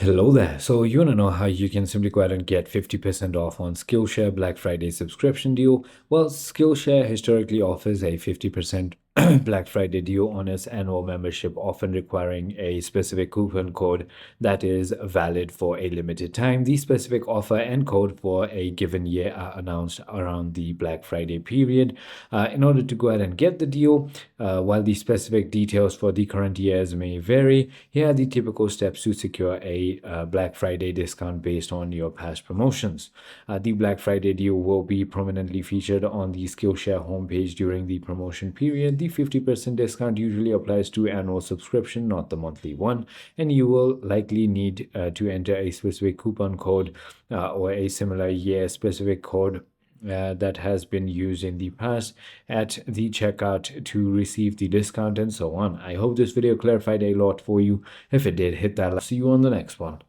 Hello there. So you want to know how you can simply go ahead and get 50% off on Skillshare Black Friday subscription deal? Well, Skillshare historically offers a 50% Black Friday deal on its annual membership, often requiring a specific coupon code that is valid for a limited time. The specific offer and code for a given year are announced around the Black Friday period. In order to go ahead and get the deal, while the specific details for the current years may vary, here are the typical steps to secure a Black Friday discount based on your past promotions. The Black Friday deal will be prominently featured on the Skillshare homepage during the promotion period. The 50% discount usually applies to annual subscription, not the monthly one, and you will likely need to enter a specific coupon code or a similar year specific code that has been used in the past at the checkout to receive the discount and so on. I hope this video clarified a lot for you. If it did, hit that like. See you on the next one.